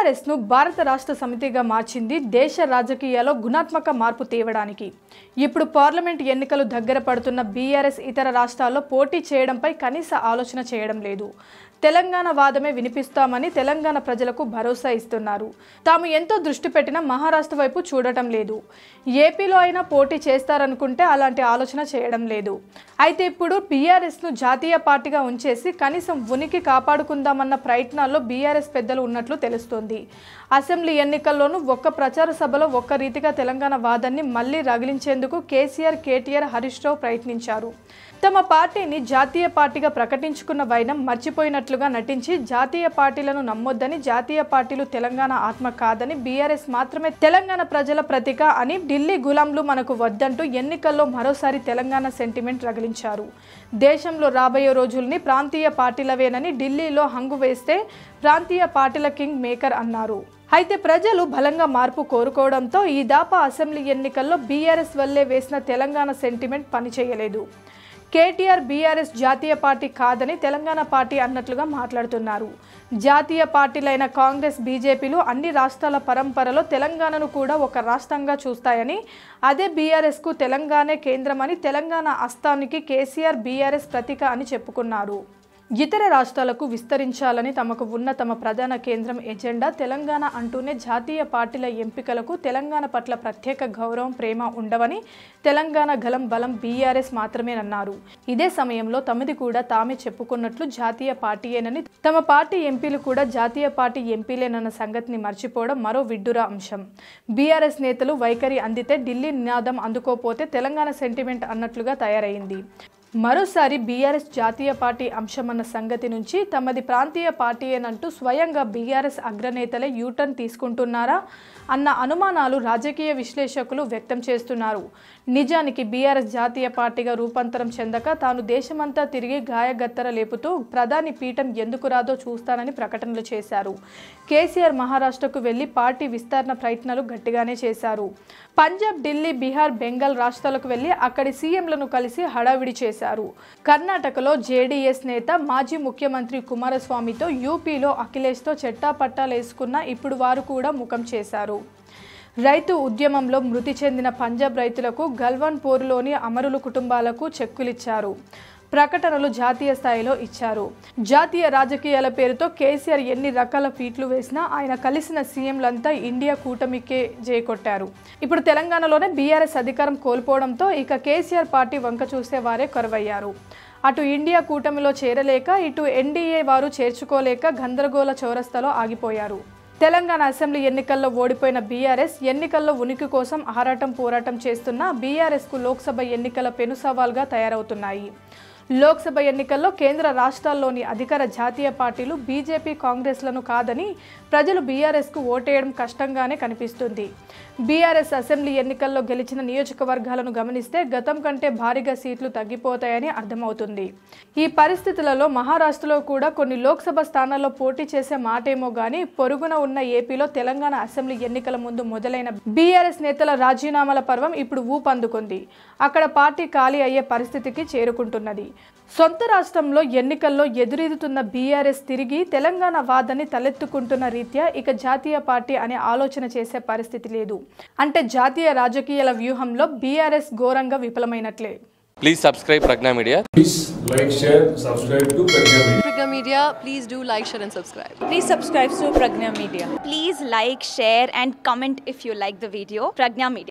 BRS ను భారత రాష్ట్ర సమితిగా మార్చింది దేశ రాజకీయాల్లో గుణాత్మక మార్పు తేవడానికి. ఇప్పుడు పార్లమెంట్ ఎన్నికలు దగ్గర పడుతున్న బీఆర్ఎస్ ఇతర రాష్ట్రాల్లో పోటీ చేయడంపై కనీస ఆలోచన చేయడం లేదు. తెలంగాణ వాదమే వినిపిస్తామని తెలంగాణ ప్రజలకు భరోసా ఇస్తున్నారు. తాము ఎంతో దృష్టి పెట్టినా మహారాష్ట్ర వైపు చూడటం లేదు. ఏపీలో అయినా పోటీ చేస్తారనుకుంటే అలాంటి ఆలోచన చేయడం లేదు. అయితే ఇప్పుడు బీఆర్ఎస్ ను జాతీయ పార్టీగా ఉంచేసి కనీసం ఉనికి కాపాడుకుందామన్న ప్రయత్నాల్లో బీఆర్ఎస్ పెద్దలు ఉన్నట్లు తెలుస్తోంది. అసెంబ్లీ ఎన్నికల్లోనూ ఒక్క ప్రచార సభలో ఒక్క రీతిగా తెలంగాణ వాదాన్ని మళ్లీ రగిలించేందుకు కేసీఆర్, కేటీఆర్, హరీష్ రావు ప్రయత్నించారు. తమ పార్టీని జాతీయ పార్టీగా ప్రకటించుకున్న వైనం మర్చిపోయినట్లుగా నటించి జాతీయ పార్టీలను నమ్మొద్దని, జాతీయ పార్టీలు తెలంగాణ ఆత్మ కాదని, బీఆర్ఎస్ మాత్రమే తెలంగాణ ప్రజల ప్రతీక అని, ఢిల్లీ గులాంలు మనకు వద్దంటూ ఎన్నికల్లో మరోసారి తెలంగాణ సెంటిమెంట్ రగిలించారు. దేశంలో రాబోయే రోజుల్ని ప్రాంతీయ పార్టీలవేనని ఢిల్లీలో హంగు వేస్తే ప్రాంతీయ పార్టీల కింగ్ మేకర్ అన్నారు. అయితే ప్రజలు బలంగా మార్పు కోరుకోవడంతో ఈ దాపా అసెంబ్లీ ఎన్నికల్లో బీఆర్ఎస్ వల్లే వేసిన తెలంగాణ సెంటిమెంట్ పనిచేయలేదు. కేటీఆర్ బీఆర్ఎస్ జాతీయ పార్టీ కాదని తెలంగాణ పార్టీ అన్నట్లుగా మాట్లాడుతున్నారు. జాతీయ పార్టీలైన కాంగ్రెస్, బీజేపీలు అన్ని రాష్ట్రాల పరంపరలో తెలంగాణను కూడా ఒక రాష్ట్రంగా చూస్తాయని, అదే బీఆర్ఎస్కు తెలంగాణే కేంద్రమని, తెలంగాణ అస్తానికి కేసీఆర్ బీఆర్ఎస్ ప్రతీక అని చెప్పుకున్నారు. ఇతర రాష్ట్రాలకు విస్తరించాలని తమకు ఉన్న తమ ప్రధాన కేంద్రం ఎజెండా తెలంగాణ అంటూనే జాతీయ పార్టీల ఎంపికలకు తెలంగాణ పట్ల ప్రత్యేక గౌరవం, ప్రేమ ఉండవని, తెలంగాణ గలం బలం బీఆర్ఎస్ మాత్రమేనన్నారు. ఇదే సమయంలో తమది కూడా తామే చెప్పుకున్నట్లు జాతీయ పార్టీయేనని, తమ పార్టీ ఎంపీలు కూడా జాతీయ పార్టీ ఎంపీలేనన్న సంగతిని మర్చిపోవడం మరో విడ్డూర అంశం. బీఆర్ఎస్ నేతలు వైఖరి అందితే ఢిల్లీ నినాదం అందుకోపోతే తెలంగాణ సెంటిమెంట్ అన్నట్లుగా తయారైంది. మరోసారి బీఆర్ఎస్ జాతీయ పార్టీ అంశమన్న సంగతి నుంచి తమది ప్రాంతీయ పార్టీయేనంటూ స్వయంగా బీఆర్ఎస్ అగ్రనేతలే యూటర్న్ తీసుకుంటున్నారా అన్న అనుమానాలు రాజకీయ విశ్లేషకులు వ్యక్తం చేస్తున్నారు. నిజానికి బీఆర్ఎస్ జాతీయ పార్టీగా రూపాంతరం చెందక తాను దేశమంతా తిరిగి గాయగత్తర లేపుతూ ప్రధాని పీఠం ఎందుకు రాదో చూస్తానని ప్రకటనలు చేశారు. కేసీఆర్ మహారాష్ట్రకు వెళ్లి పార్టీ విస్తరణ ప్రయత్నాలు గట్టిగానే చేశారు. పంజాబ్, ఢిల్లీ, బీహార్, బెంగాల్ రాష్ట్రాలకు వెళ్లి అక్కడి సీఎంలను కలిసి హడావిడి చేశారు. కర్ణాటకలో జేడీఎస్ నేత మాజీ ముఖ్యమంత్రి కుమారస్వామితో, యూపీలో అఖిలేష్తో చెట్టాపట్టాలేసుకున్న ఇప్పుడు వారు కూడా ముఖం చేశారు. రైతు ఉద్యమంలో మృతి చెందిన పంజాబ్ రైతులకు, గల్వాన్ పోరులోని అమరుల కుటుంబాలకు చెక్కులిచ్చారు. ప్రకటనలు జాతీయ స్థాయిలో ఇచ్చారు. జాతీయ రాజకీయాల పేరుతో కేసీఆర్ ఎన్ని రకాల ఫీట్లు వేసినా ఆయన కలిసిన సీఎంలంతా ఇండియా కూటమికే జయకొట్టారు. ఇప్పుడు తెలంగాణలోనే బీఆర్ఎస్ అధికారం కోల్పోవడంతో ఇక కేసీఆర్ పార్టీ వంక చూసే వారే కరువయ్యారు. అటు ఇండియా కూటమిలో చేరలేక, ఇటు ఎన్డీఏ వారు చేర్చుకోలేక గందరగోళ చౌరస్తాలో ఆగిపోయారు. తెలంగాణ అసెంబ్లీ ఎన్నికల్లో ఓడిపోయిన బీఆర్ఎస్ ఎన్నికల్లో ఉనికి కోసం ఆరాటం, పోరాటం చేస్తున్న బీఆర్ఎస్కు లోక్సభ ఎన్నికల పెను సవాల్గా తయారవుతున్నాయి. లోక్సభ ఎన్నికల్లో కేంద్ర రాష్ట్రాల్లోని అధికార జాతీయ పార్టీలు బీజేపీ, కాంగ్రెస్లను కాదని ప్రజలు బీఆర్ఎస్కు ఓటేయడం కష్టంగానే కనిపిస్తుంది. బీఆర్ఎస్ అసెంబ్లీ ఎన్నికల్లో గెలిచిన నియోజకవర్గాలను గమనిస్తే గతం కంటే భారీగా సీట్లు తగ్గిపోతాయని అర్థమవుతుంది. ఈ పరిస్థితులలో మహారాష్ట్రలో కూడా కొన్ని లోక్సభ స్థానాల్లో పోటీ చేసే మాటేమో గానీ పొరుగున ఉన్న ఏపీలో తెలంగాణ అసెంబ్లీ ఎన్నికల ముందు మొదలైన బీఆర్ఎస్ నేతల రాజీనామాల పర్వం ఇప్పుడు ఊపందుకుంది. అక్కడ పార్టీ ఖాళీ అయ్యే పరిస్థితికి చేరుకుంటున్నది. సొంత రాష్ట్రంలో ఎన్నికల్లో ఎదురెదుతున్న బీఆర్ఎస్ తిరిగి తెలంగాణ వాదాన్ని తలెత్తుకుంటున్న రీత్యా ఇక జాతీయ పార్టీ అనే ఆలోచన చేసే పరిస్థితి లేదు. అంటే జాతీయ రాజకీయాల వ్యూహంలో బీఆర్ఎస్ ఘోరంగా విఫలమైనట్లే. Please subscribe Pragna Media. Please like, share, subscribe to Pragna Media. Pragna Media, please do like, share and subscribe. Please subscribe to Pragna Media. Please like, share and comment if you like the video. Pragna Media.